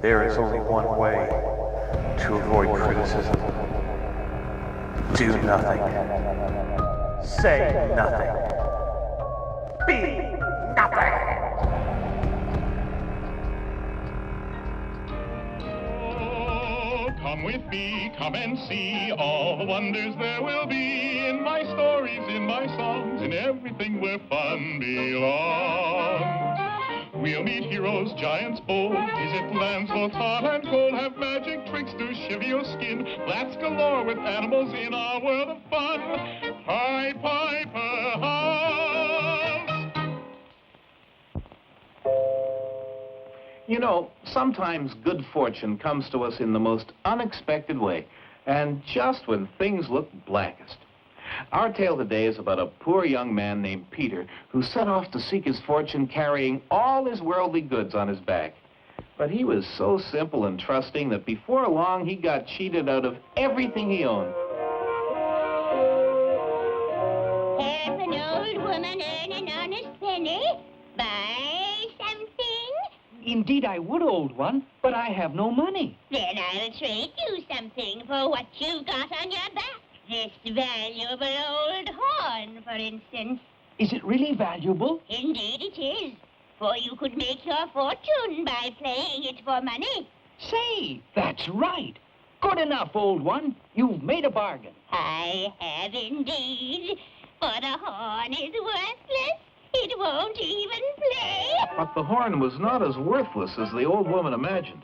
There is only one way to avoid criticism. Do nothing. Say nothing. Be nothing. Come with me, come and see all the wonders there will be in my stories, in my songs, in everything where fun belongs. We'll meet heroes, giants bold, visit lands both hot and cold, have magic tricks to shiver your skin, blats galore with animals in our world of fun. Pied Piper House. You know, sometimes good fortune comes to us in the most unexpected way, and just when things look blackest. Our tale today is about a poor young man named Peter who set off to seek his fortune carrying all his worldly goods on his back. But he was so simple and trusting that before long he got cheated out of everything he owned. Have an old woman earn an honest penny? Buy something? Indeed I would, old one, but I have no money. Then I'll trade you something for what you've got on your back. This valuable old horn, for instance. Is it really valuable? Indeed it is. For you could make your fortune by playing it for money. Say, that's right. Good enough, old one. You've made a bargain. I have indeed. For the horn is worthless. It won't even play. But the horn was not as worthless as the old woman imagined.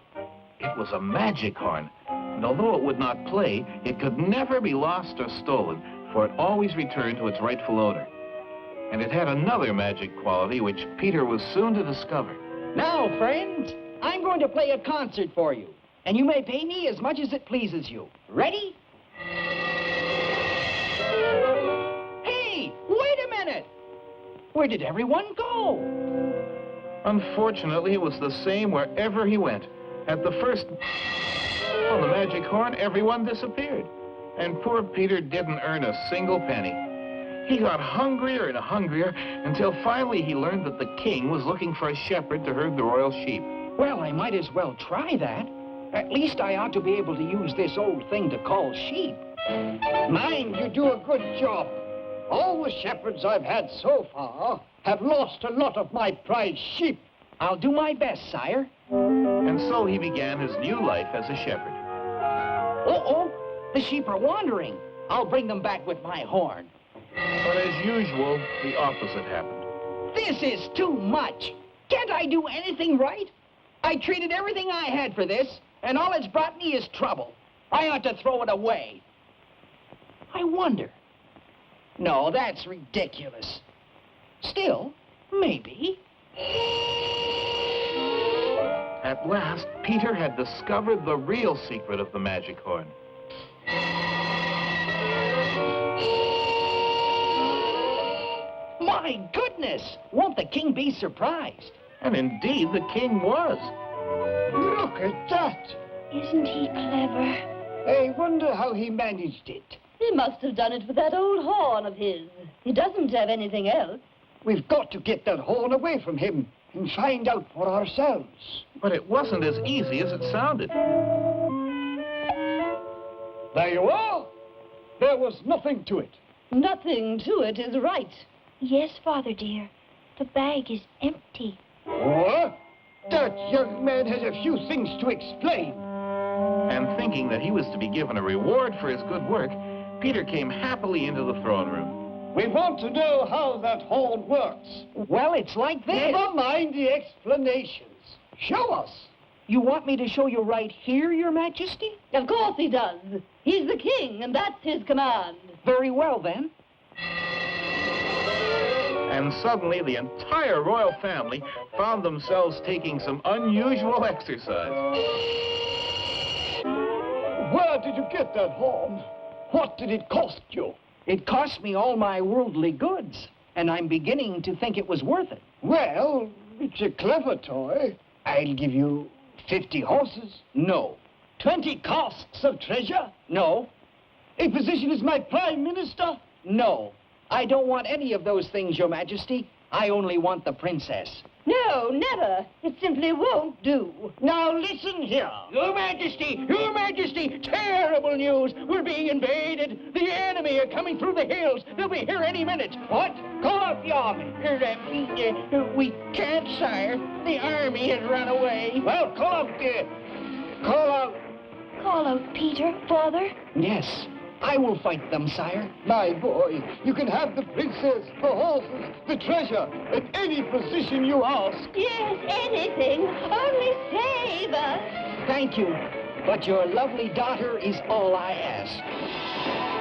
It was a magic horn, and although it would not play, it could never be lost or stolen, for it always returned to its rightful owner. And it had another magic quality which Peter was soon to discover. Now, friends, I'm going to play a concert for you, and you may pay me as much as it pleases you. Ready? Hey, wait a minute! Where did everyone go? Unfortunately, it was the same wherever he went. At the first on the magic horn, everyone disappeared. And poor Peter didn't earn a single penny. He got hungrier and hungrier until finally he learned that the king was looking for a shepherd to herd the royal sheep. Well, I might as well try that. At least I ought to be able to use this old thing to call sheep. Mind you do a good job. All the shepherds I've had so far have lost a lot of my prize sheep. I'll do my best, sire. And so he began his new life as a shepherd. Uh-oh, the sheep are wandering. I'll bring them back with my horn. But as usual, the opposite happened. This is too much. Can't I do anything right? I traded everything I had for this, and all it's brought me is trouble. I ought to throw it away. I wonder. No, that's ridiculous. Still, maybe. At last, Peter had discovered the real secret of the magic horn. My goodness! Won't the king be surprised? And indeed, the king was. Look at that. Isn't he clever? I wonder how he managed it. He must have done it with that old horn of his. He doesn't have anything else. We've got to get that horn away from him and find out for ourselves. But it wasn't as easy as it sounded. There you are. There was nothing to it. Nothing to it is right. Yes, Father dear. The bag is empty. What? That young man has a few things to explain. And thinking that he was to be given a reward for his good work, Peter came happily into the throne room. We want to know how that horn works. Well, it's like this. Never mind the explanations. Show us. You want me to show you right here, Your Majesty? Of course he does. He's the king, and that's his command. Very well, then. And suddenly, the entire royal family found themselves taking some unusual exercise. Where did you get that horn? What did it cost you? It cost me all my worldly goods, and I'm beginning to think it was worth it. Well, it's a clever toy. I'll give you 50 horses. No. 20 casks of treasure. No. A position as my prime minister. No. I don't want any of those things, Your Majesty. I only want the princess. No, never. It simply won't do. Now listen here. Your Majesty, terrible news. We're being invaded. The enemy are coming through the hills. They'll be here any minute. What? Call out the army. We can't, sire. The army has run away. Well, call out. Call out Peter, Father. Yes, I will fight them, sire. My boy, you can have the princess, the horses, the treasure, at any position you ask. Yes, anything. Only save us. Thank you, but your lovely daughter is all I ask.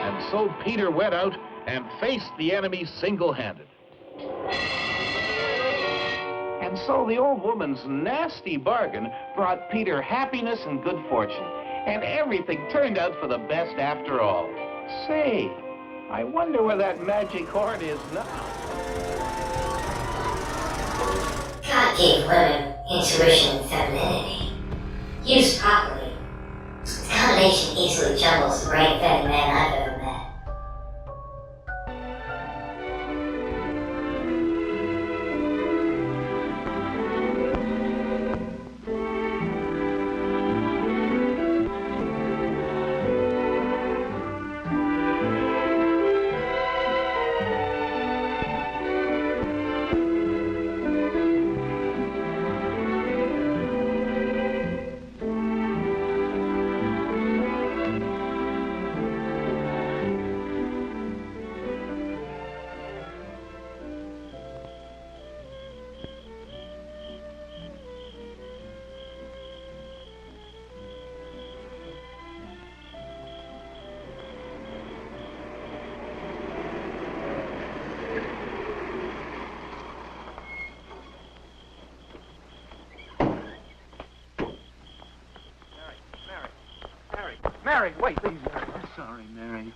And so Peter went out and faced the enemy single-handed. And so the old woman's nasty bargain brought Peter happiness and good fortune. And everything turned out for the best after all. Say, I wonder where that magic horn is now. God gave women intuition and femininity. Used properly, the combination easily jumbles the brain of any man I've ever met. Mary, wait, please, Mary. I'm sorry, Mary.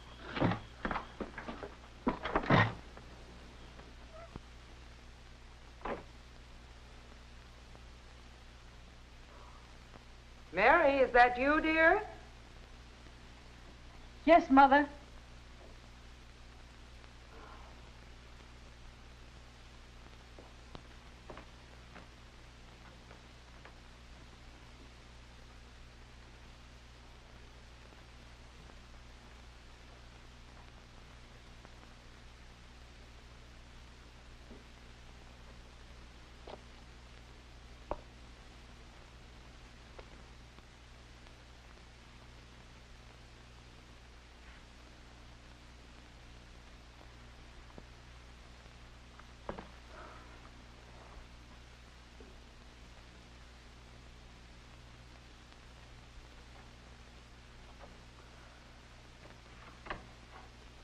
Mary, is that you, dear? Yes, Mother.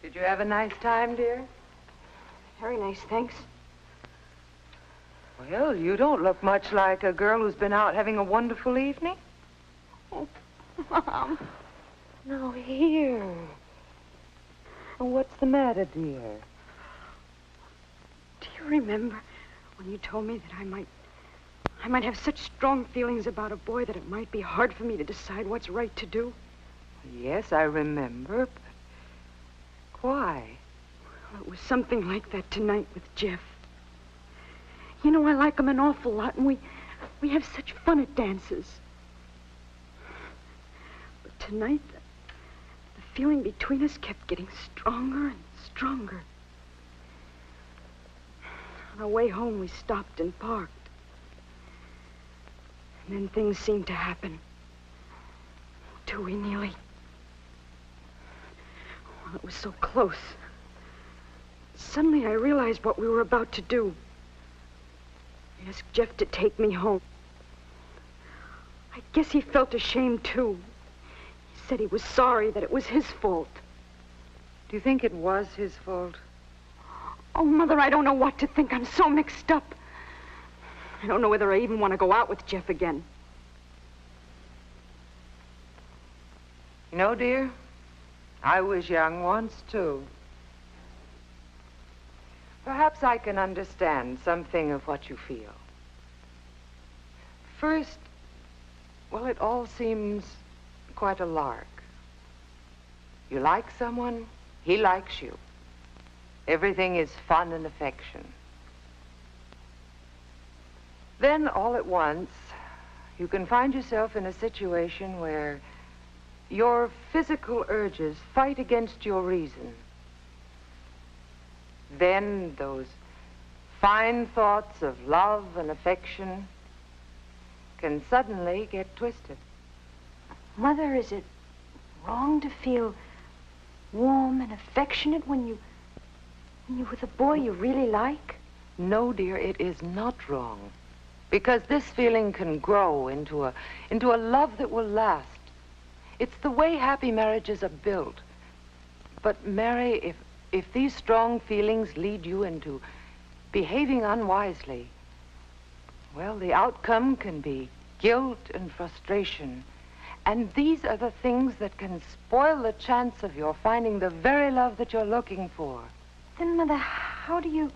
Did you have a nice time, dear? Very nice, thanks. Well, you don't look much like a girl who's been out having a wonderful evening. Oh, Mom. No, here. Oh, what's the matter, dear? Do you remember when you told me that I might have such strong feelings about a boy that it might be hard for me to decide what's right to do? Yes, I remember, but why? Well, it was something like that tonight with Jeff. You know, I like him an awful lot, and we have such fun at dances. But tonight, the feeling between us kept getting stronger and stronger. On our way home, we stopped and parked. And then things seemed to happen. To we nearly... Well, it was so close. Suddenly I realized what we were about to do. I asked Jeff to take me home. I guess he felt ashamed, too. He said he was sorry, that it was his fault. Do you think it was his fault? Oh, Mother, I don't know what to think. I'm so mixed up. I don't know whether I even want to go out with Jeff again. You know, dear, I was young once, too. Perhaps I can understand something of what you feel. First, well, it all seems quite a lark. You like someone, he likes you. Everything is fun and affection. then all at once, you can find yourself in a situation where your physical urges fight against your reason. Then those fine thoughts of love and affection can suddenly get twisted. Mother, is it wrong to feel warm and affectionate when you're with a boy you really like? No, dear, it is not wrong. Because this feeling can grow into a love that will last. It's the way happy marriages are built. But, Mary, if these strong feelings lead you into behaving unwisely, well, the outcome can be guilt and frustration. And these are the things that can spoil the chance of your finding the very love that you're looking for. Then, Mother, how do you...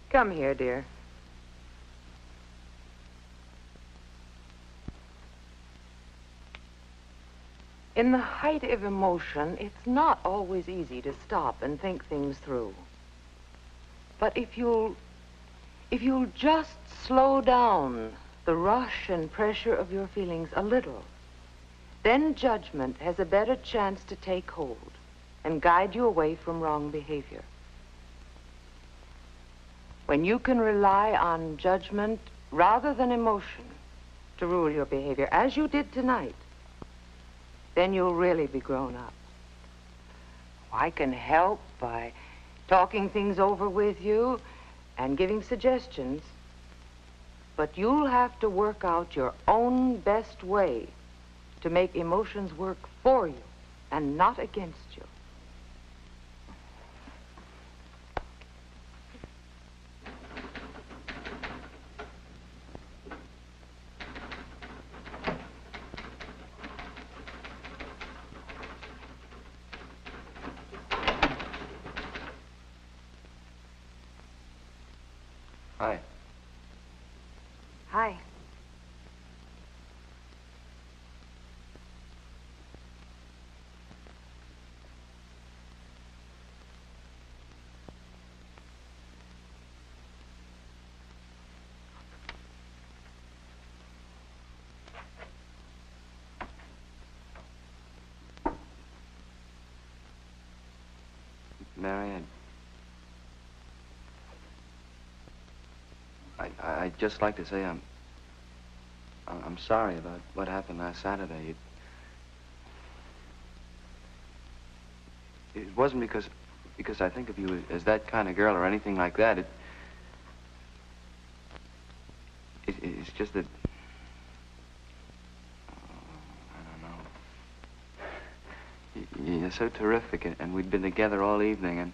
Come here, dear. In the height of emotion, it's not always easy to stop and think things through. But if you'll just slow down the rush and pressure of your feelings a little, then judgment has a better chance to take hold and guide you away from wrong behavior. When you can rely on judgment rather than emotion to rule your behavior, as you did tonight, then you'll really be grown up. I can help by talking things over with you and giving suggestions, but you'll have to work out your own best way to make emotions work for you and not against you. Hi. Hi. Mary, I'd just like to say I'm sorry about what happened last Saturday. It wasn't because I think of you as that kind of girl or anything like that. It's just that I don't know. You're so terrific, and we'd been together all evening, and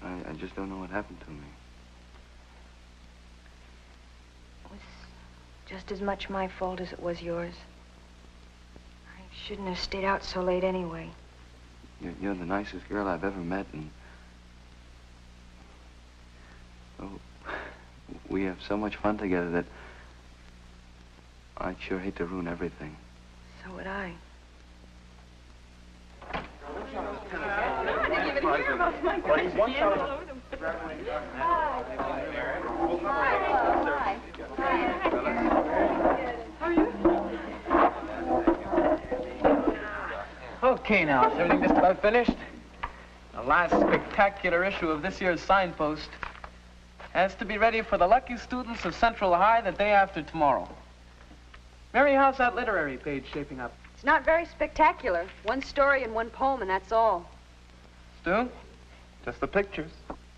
I just don't know what happened to me. It was just as much my fault as it was yours. I shouldn't have stayed out so late anyway. You're the nicest girl I've ever met, and we have so much fun together that I'd sure hate to ruin everything. So would I. Okay, now, is everything just about finished? The last spectacular issue of this year's Signpost has to be ready for the lucky students of Central High the day after tomorrow. Mary, how's that literary page shaping up? It's not very spectacular. One story and one poem, and that's all. Stu? Just the pictures.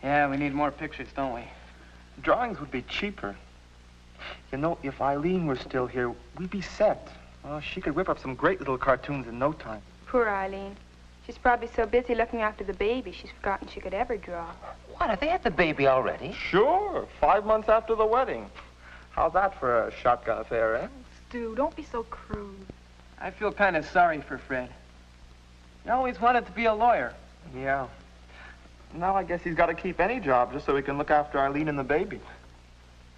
Yeah, we need more pictures, don't we? Drawings would be cheaper. You know, if Eileen were still here, we'd be set. Well, she could whip up some great little cartoons in no time. Poor Eileen. She's probably so busy looking after the baby, she's forgotten she could ever draw. What, have they had the baby already? Sure, 5 months after the wedding. How's that for a shotgun affair, eh? Stu, don't be so crude. I feel kind of sorry for Fred. He always wanted to be a lawyer. Yeah. Now I guess he's got to keep any job just so he can look after Eileen and the baby.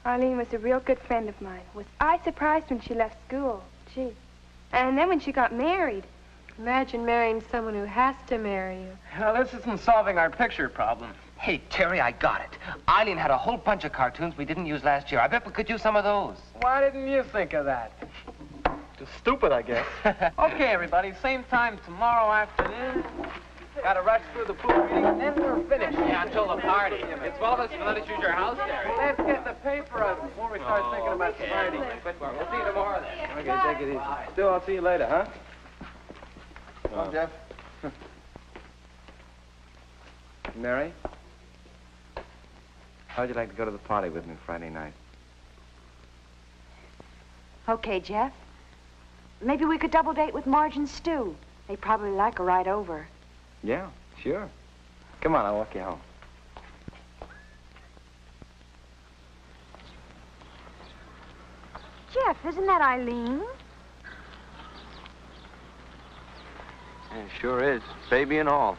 Eileen was a real good friend of mine. Was I surprised when she left school? Gee. And then when she got married. Imagine marrying someone who has to marry you. Well, this isn't solving our picture problem. Hey, Terry, I got it. Eileen had a whole bunch of cartoons we didn't use last year. I bet we could use some of those. Why didn't you think of that? Just stupid, I guess. Okay, everybody, same time tomorrow afternoon. Gotta rush through the pool reading, and then we're finished. Yeah, until the party. It's well of us to let us use your house, Terry. Let's get the paper out before we start thinking about Friday. We'll see you tomorrow then. Okay, take it easy. Still, I'll see you later, huh? Come on, Jeff. Mary? How'd you like to go to the party with me Friday night? Okay, Jeff. Maybe we could double date with Marge and Stu. They'd probably like a ride over. Yeah, sure. Come on, I'll walk you home. Jeff, isn't that Eileen? Yeah, sure is. Baby and all.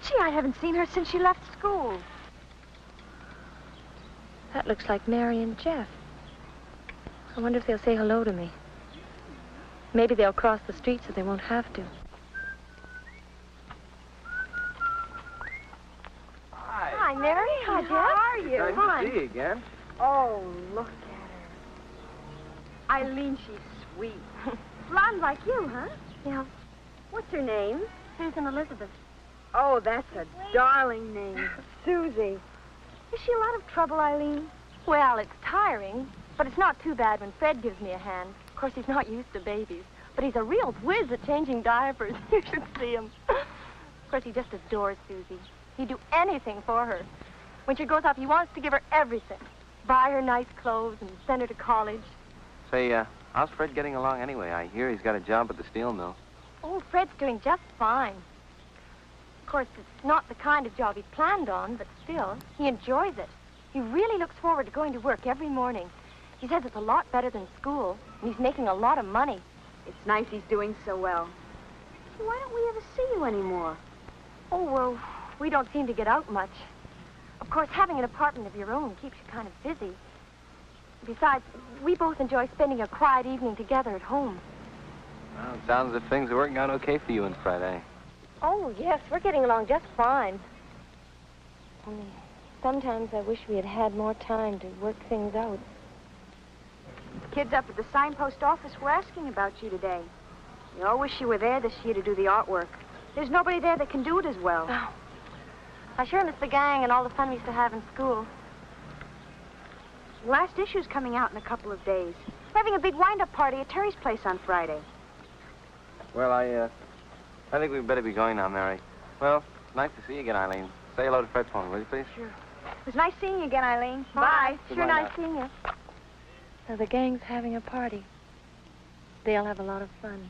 Gee, I haven't seen her since she left school. That looks like Mary and Jeff. I wonder if they'll say hello to me. Maybe they'll cross the street so they won't have to. Hi, Mary. Hi, Jeff. How are you? Nice to see you again. Oh, look at her. Eileen, she's sweet. Blonde like you, huh? Yeah. What's her name? Susan Elizabeth. Oh, that's a darling name. Susie. Is she a lot of trouble, Eileen? Well, it's tiring, but it's not too bad when Fred gives me a hand. Of course, he's not used to babies, but he's a real whiz at changing diapers. You should see him. Of course, he just adores Susie. He'd do anything for her. When she grows up, he wants to give her everything. Buy her nice clothes and send her to college. Say, how's Fred getting along anyway? I hear he's got a job at the steel mill. Oh, Fred's doing just fine. Of course, it's not the kind of job he planned on, but still, he enjoys it. He really looks forward to going to work every morning. He says it's a lot better than school, and he's making a lot of money. It's nice he's doing so well. Why don't we ever see you anymore? Oh, well, we don't seem to get out much. Of course, having an apartment of your own keeps you kind of busy. Besides, we both enjoy spending a quiet evening together at home. Well, it sounds as if things are working out okay for you and Fred, eh? Oh, yes, we're getting along just fine. Only sometimes I wish we had had more time to work things out. The kids up at the signpost office were asking about you today. They all wish you were there this year to do the artwork. There's nobody there that can do it as well. Oh. I sure miss the gang and all the fun we used to have in school. The last issue's coming out in a couple of days. We're having a big wind-up party at Terry's place on Friday. Well, I think we'd better be going now, Mary. Well, nice to see you again, Eileen. Say hello to Fred for me, will you, please? Sure. It was nice seeing you again, Eileen. Bye. Goodbye Sure nice now. seeing you. So the gang's having a party. They'll have a lot of fun.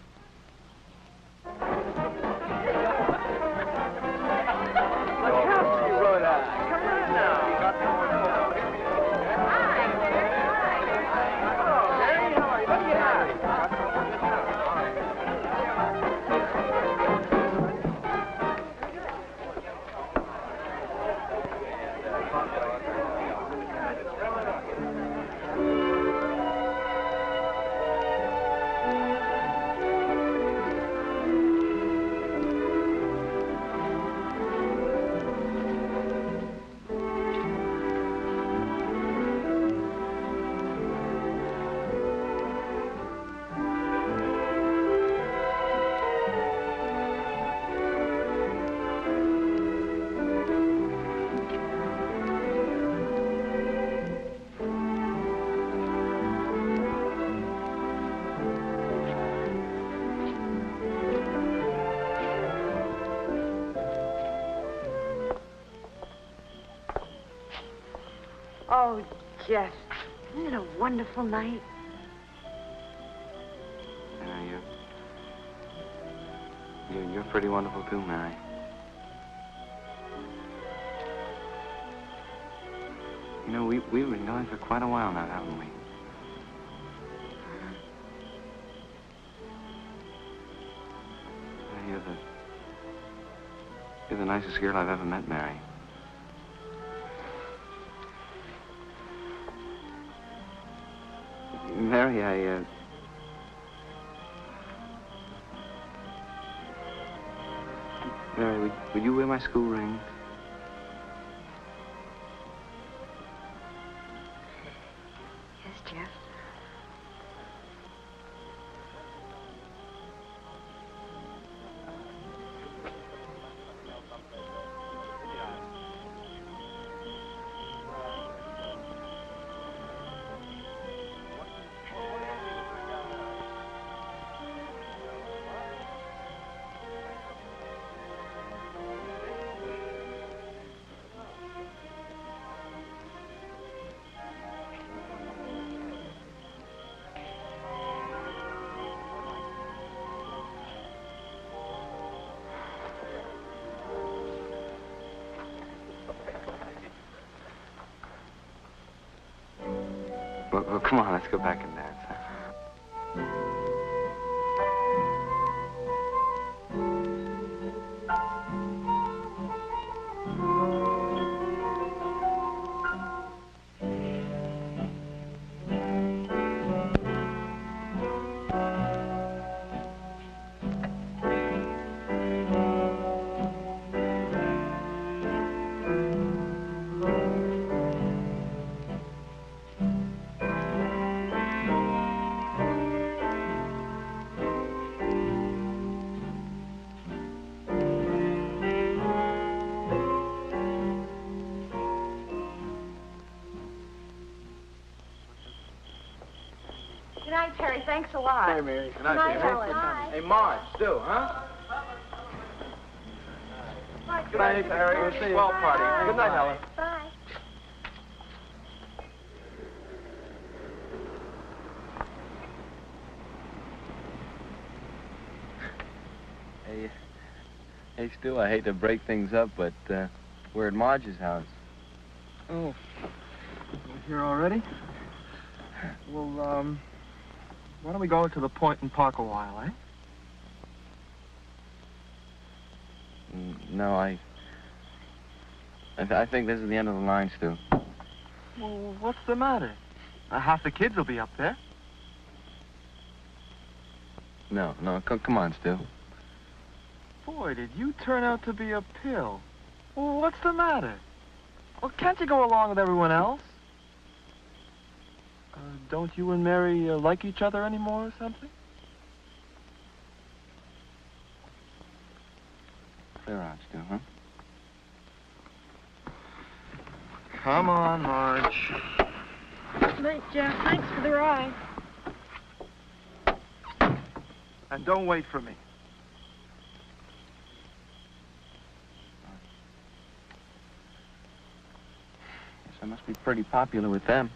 Oh, Jeff, isn't it a wonderful night? Yeah, you're pretty wonderful too, Mary. You know, we've been going for quite a while now, haven't we? You're the nicest girl I've ever met, Mary. Mary, Mary, would you wear my school ring? Well, come on, let's go back and dance, huh? Good night, Terry. Thanks a lot. Hey, Mary. Good night, Helen. Bye. Hey, Marge, Stu, huh? Good night, Terry. We'll see you. Swell party. Good night, Helen. Bye. Hey, Stu, I hate to break things up, but we're at Marge's house. Oh. Here already? Well, why don't we go to the point and park a while, eh? No, I think this is the end of the line, Stu. Well, what's the matter? Half the kids will be up there. No, come on, Stu. Boy, did you turn out to be a pill. Well, what's the matter? Well, can't you go along with everyone else? Don't you and Mary like each other anymore or something? Clear out, Stu, huh? Come on, Marge. Late, Jeff. Thanks for the ride. And don't wait for me. Guess I must be pretty popular with them.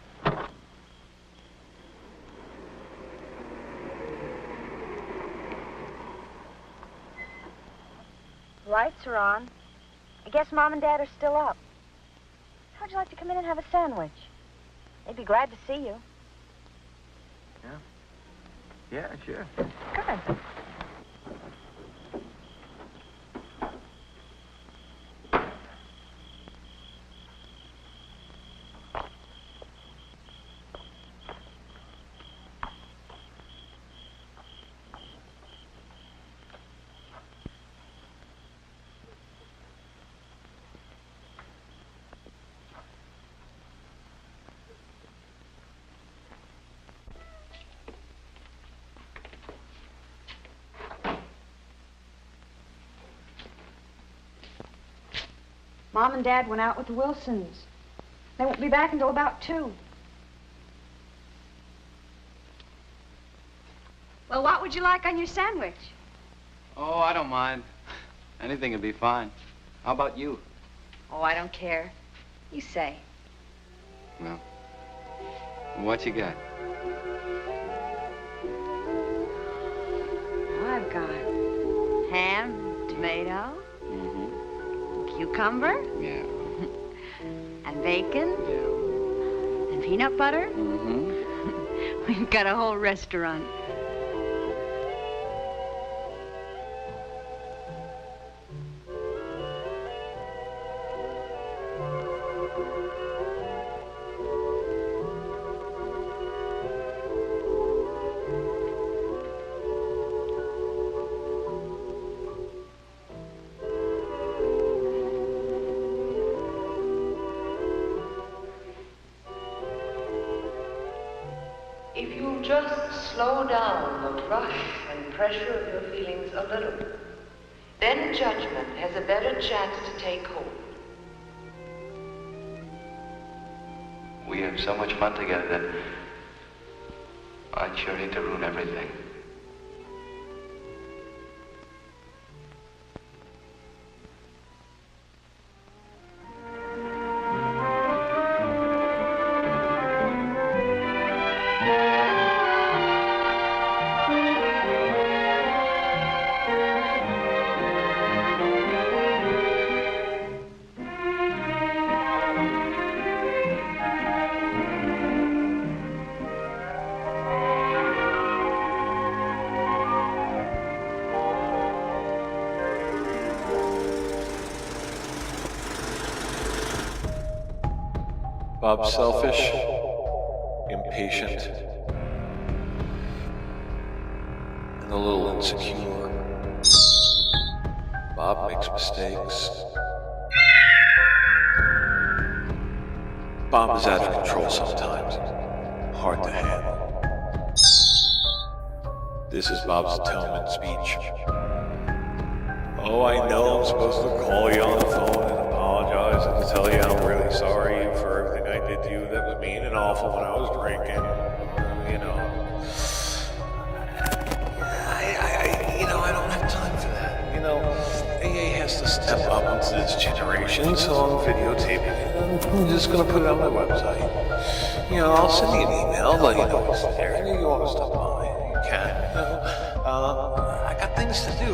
Lights are on. I guess Mom and Dad are still up. How'd you like to come in and have a sandwich? They'd be glad to see you. Yeah, sure. Good. Mom and Dad went out with the Wilsons. They won't be back until about 2. Well, what would you like on your sandwich? Oh, I don't mind. Anything would be fine. How about you? Oh, I don't care. You say. Well, what you got? I've got ham, tomato, cucumber, Yeah. and bacon, and peanut butter. We've got a whole restaurant. If you just slow down the rush and pressure of your feelings a little, then judgment has a better chance to take hold. We have so much fun together that I'd sure hate to ruin everything. Bob's selfish, impatient, and a little insecure. Bob makes mistakes. Bob is out of control sometimes, hard to handle. This is Bob's atonement speech. Oh, I know I'm supposed to call you on the phone and apologize and to tell you I'm really sorry for everything I did to you that was mean and awful when I was drinking. You know. I don't have time for that. You know, AA has to step up into this generation, so I'm videotaping it. I'm just gonna put it on my website. You know, I'll send you an email, let you know what's there, and if you want to stop by, you can. I got things to do.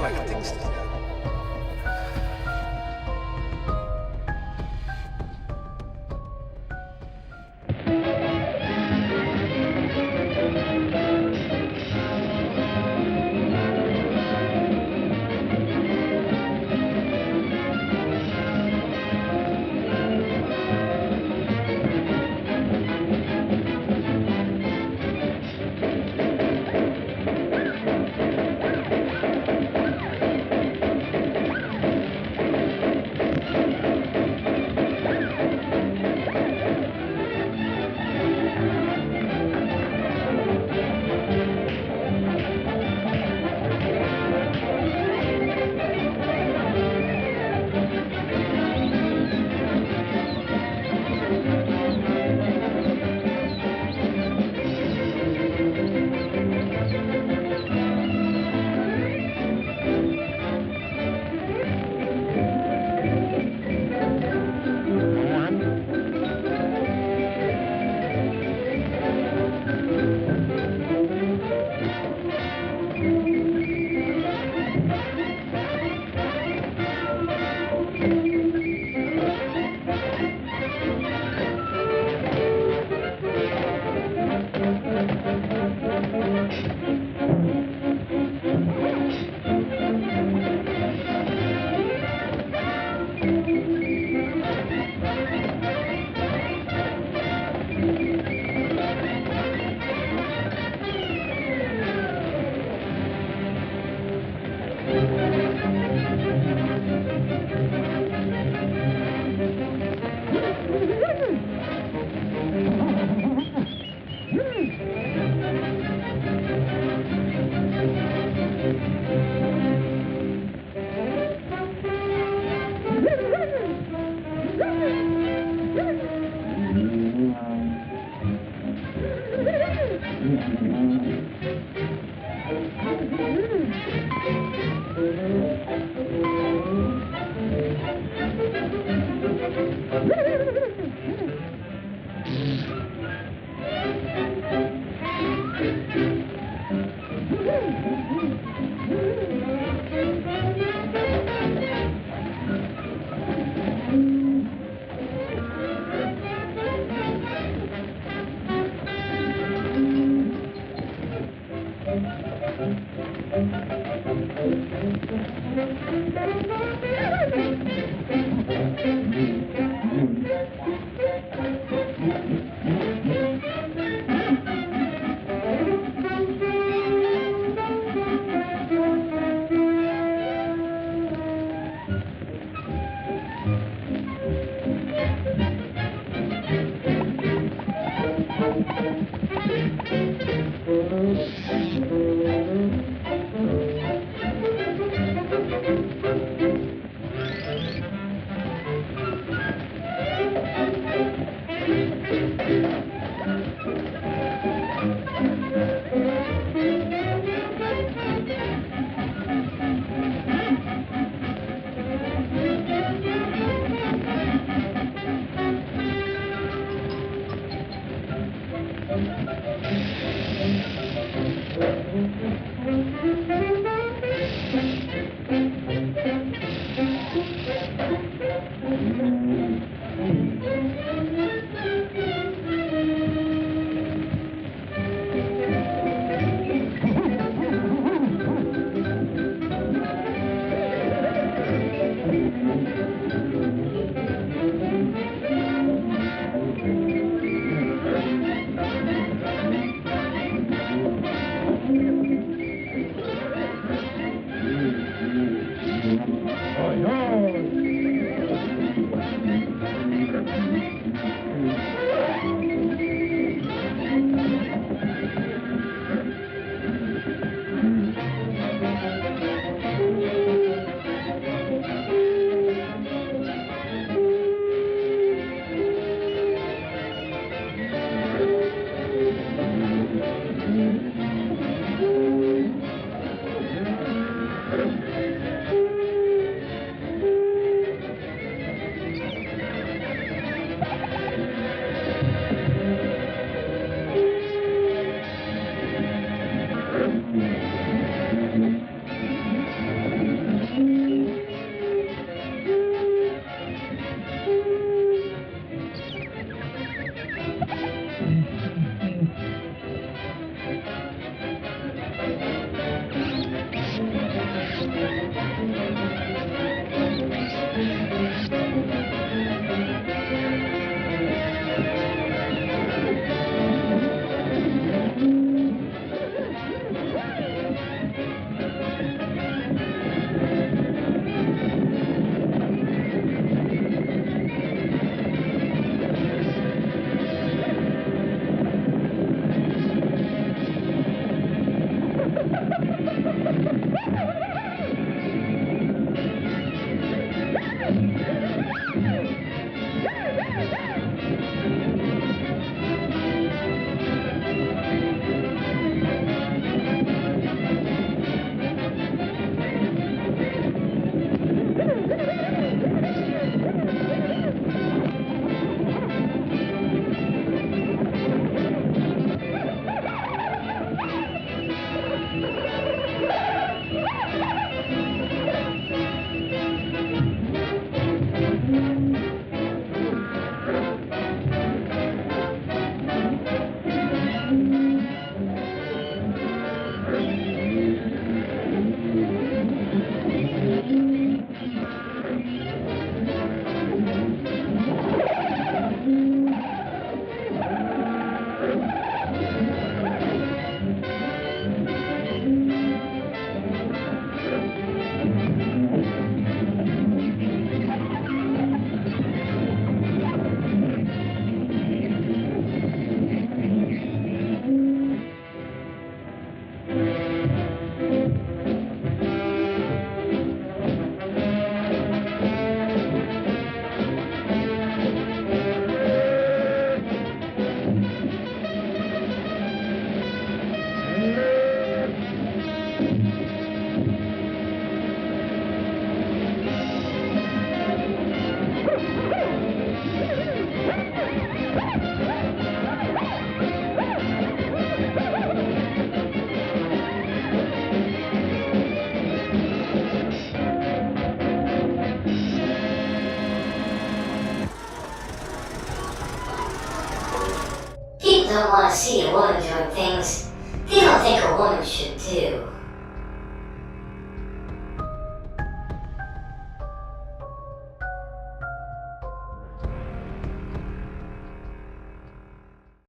People don't want to see a woman doing things they don't think a woman should do.